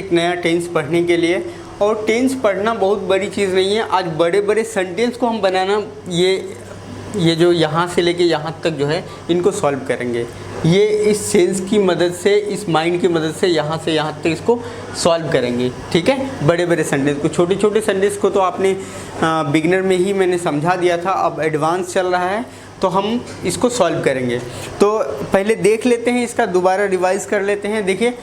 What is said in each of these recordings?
एक नया टेंस पढ़ने के लिए। और टेंस पढ़ना बहुत बड़ी चीज़ नहीं है। आज बड़े बड़े सेंटेंस को हम बनाना, ये जो यहाँ से लेके यहाँ तक जो है इनको सॉल्व करेंगे। ये इस सेंस की मदद से, इस माइंड की मदद से यहाँ से यहाँ तक इसको सॉल्व करेंगे। ठीक है, बड़े बड़े सेंटेंस को, छोटे छोटे सेंटेंस को तो आपने बिगिनर में ही मैंने समझा दिया था, अब एडवांस चल रहा है तो हम इसको सॉल्व करेंगे। तो पहले देख लेते हैं, इसका दोबारा रिवाइज कर लेते हैं। देखिए,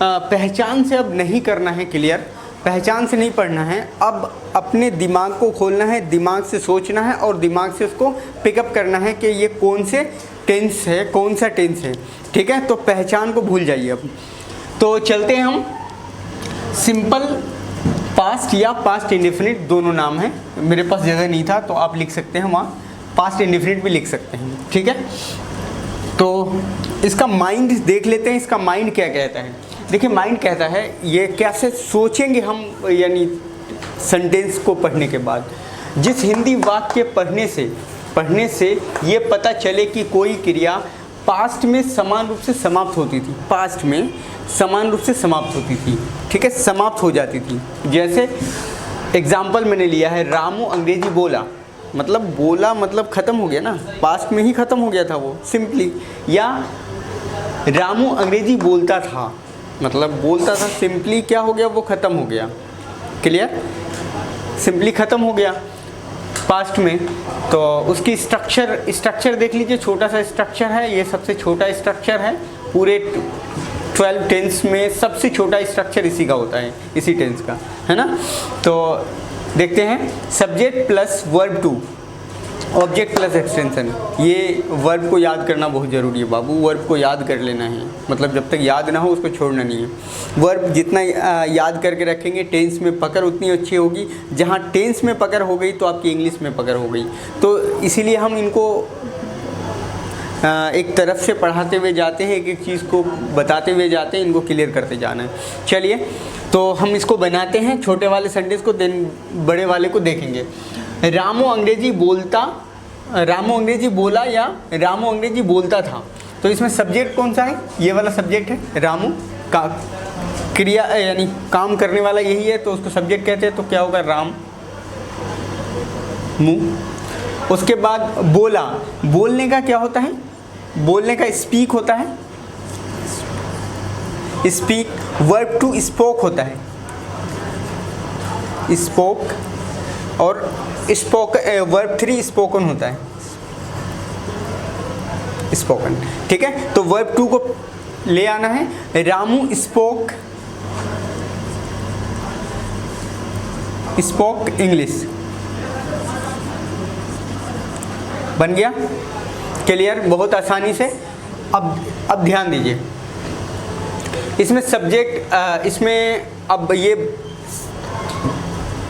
पहचान से अब नहीं करना है क्लियर, पहचान से नहीं पढ़ना है। अब अपने दिमाग को खोलना है, दिमाग से सोचना है और दिमाग से उसको पिकअप करना है कि ये कौन से टेंस है, कौन सा टेंस है। ठीक है, तो पहचान को भूल जाइए अब। तो चलते हैं हम। सिंपल पास्ट या पास्ट इंडेफिनिट दोनों नाम हैं। मेरे पास जगह नहीं था तो आप लिख सकते हैं वहाँ, पास्ट इंडेफिनिट भी लिख सकते हैं। ठीक है, तो इसका माइंड देख लेते हैं, इसका माइंड क्या कहता है। देखिए, माइंड कहता है ये कैसे सोचेंगे हम, यानी सेंटेंस को पढ़ने के बाद जिस हिंदी वाक्य पढ़ने से ये पता चले कि कोई क्रिया पास्ट में समान रूप से समाप्त होती थी, पास्ट में समान रूप से समाप्त होती थी। ठीक है, समाप्त हो जाती थी। जैसे एग्जाम्पल मैंने लिया है, रामू अंग्रेजी बोला, मतलब ख़त्म हो गया ना, पास्ट में ही ख़त्म हो गया था वो सिंपली। या रामू अंग्रेजी बोलता था, बोलता था, सिंपली क्या हो गया, वो ख़त्म हो गया। क्लियर, सिंपली ख़त्म हो गया पास्ट में। तो उसकी स्ट्रक्चर देख लीजिए, छोटा सा स्ट्रक्चर है, ये सबसे छोटा स्ट्रक्चर है पूरे 12 टेंस में, सबसे छोटा स्ट्रक्चर इसी का होता है, इसी टेंस का, है ना। तो देखते हैं, subject plus verb two, object plus extension. ये वर्ब को याद करना बहुत ज़रूरी है बाबू, वर्ब को याद कर लेना है, जब तक याद ना हो उसको छोड़ना नहीं है। वर्ब जितना याद करके रखेंगे, टेंस में पकड़ उतनी अच्छी होगी। जहाँ टेंस में पकड़ हो गई तो आपकी इंग्लिश में पकड़ हो गई। तो इसीलिए हम इनको एक तरफ से पढ़ाते हुए जाते हैं, एक एक चीज़ को बताते हुए जाते हैं, इनको क्लियर करते जाना है। चलिए, तो हम इसको बनाते हैं, छोटे वाले सेंटेंस को, देन बड़े वाले को देखेंगे। रामू अंग्रेजी बोला या रामू अंग्रेजी बोलता था। तो इसमें सब्जेक्ट कौन सा है, ये वाला सब्जेक्ट है। रामू का क्रिया यानी काम करने वाला यही है, तो उसको सब्जेक्ट कहते हैं। तो क्या होगा, राम मू। उसके बाद बोला, बोलने का क्या होता है, बोलने का स्पीक होता है, स्पीक। वर्ब टू स्पोक होता है, स्पोक। और वर्ब 3 स्पोकन होता है, स्पोकन। ठीक है, तो वर्ब 2 को ले आना है। रामू स्पोक इंग्लिश, बन गया। क्लियर, बहुत आसानी से। अब ध्यान दीजिए, इसमें सब्जेक्ट, इसमें अब ये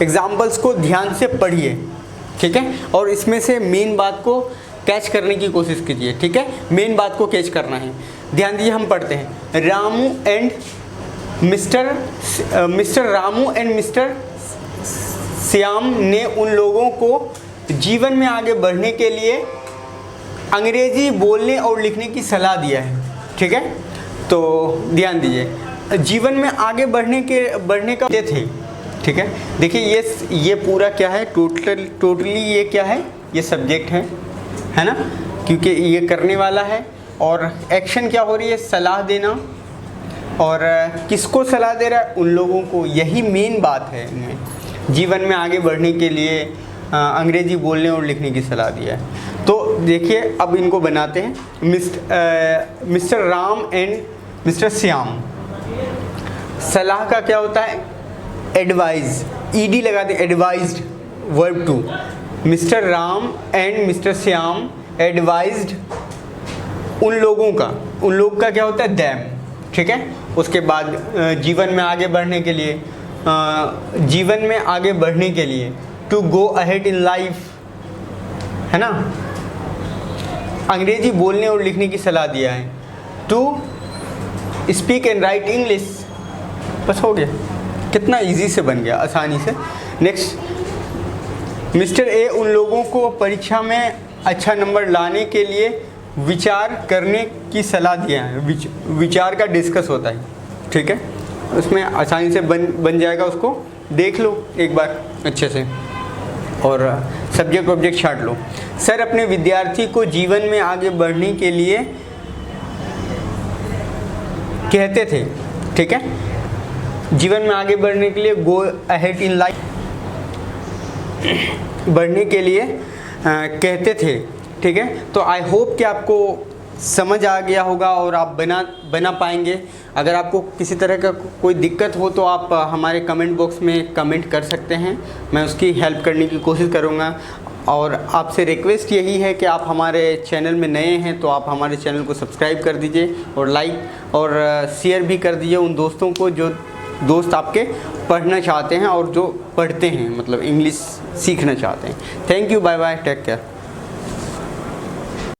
एग्जाम्पल्स को ध्यान से पढ़िए। ठीक है, और इसमें से मेन बात को कैच करने की कोशिश कीजिए। ठीक है, मेन बात को कैच करना है। ध्यान दीजिए, हम पढ़ते हैं। Ramu and mister Ramu and mister Shyam ने उन लोगों को जीवन में आगे बढ़ने के लिए अंग्रेजी बोलने और लिखने की सलाह दिया है। ठीक है, तो ध्यान दीजिए, जीवन में आगे बढ़ने का थे। ठीक है, देखिए ये पूरा क्या है, टोटली ये क्या है, ये सब्जेक्ट है ना, क्योंकि ये करने वाला है। और एक्शन क्या हो रही है, सलाह देना। और किसको सलाह दे रहा है, उन लोगों को। यही मेन बात है इनमें, जीवन में आगे बढ़ने के लिए अंग्रेजी बोलने और लिखने की सलाह दिया है। तो देखिए, अब इनको बनाते हैं। Mister Ram and mister Shyam, सलाह का क्या होता है, एडवाइज, ईडी लगा दे, advised. Verb 2, mister Ram and mister Shyam advised उन लोगों का क्या होता है, दैम। ठीक है, उसके बाद जीवन में आगे बढ़ने के लिए to go ahead in life, है ना। अंग्रेजी बोलने और लिखने की सलाह दिया है, to speak and write English. बस हो गया, कितना इजी से बन गया, आसानी से। नेक्स्ट, मिस्टर ए उन लोगों को परीक्षा में अच्छा नंबर लाने के लिए विचार करने की सलाह दिया है। विचार का डिस्कस होता है। ठीक है, उसमें आसानी से बन जाएगा। उसको देख लो एक बार अच्छे से और सब्जेक्ट ऑब्जेक्ट छाट लो। सर अपने विद्यार्थी को जीवन में आगे बढ़ने के लिए कहते थे, ठीक है, जीवन में आगे बढ़ने के लिए गो अहेड इन लाइफ बढ़ने के लिए कहते थे, ठीक है। तो आई होप कि आपको समझ आ गया होगा और आप बना पाएंगे। अगर आपको किसी तरह का कोई दिक्कत हो तो आप हमारे कमेंट बॉक्स में कमेंट कर सकते हैं, मैं उसकी हेल्प करने की कोशिश करूँगा। और आपसे रिक्वेस्ट यही है कि आप हमारे चैनल में नए हैं तो आप हमारे चैनल को सब्सक्राइब कर दीजिए और लाइक और शेयर भी कर दीजिए उन दोस्तों को जो दोस्त आपके पढ़ना चाहते हैं और जो पढ़ते हैं, मतलब इंग्लिश सीखना चाहते हैं। Thank you, bye bye, take care.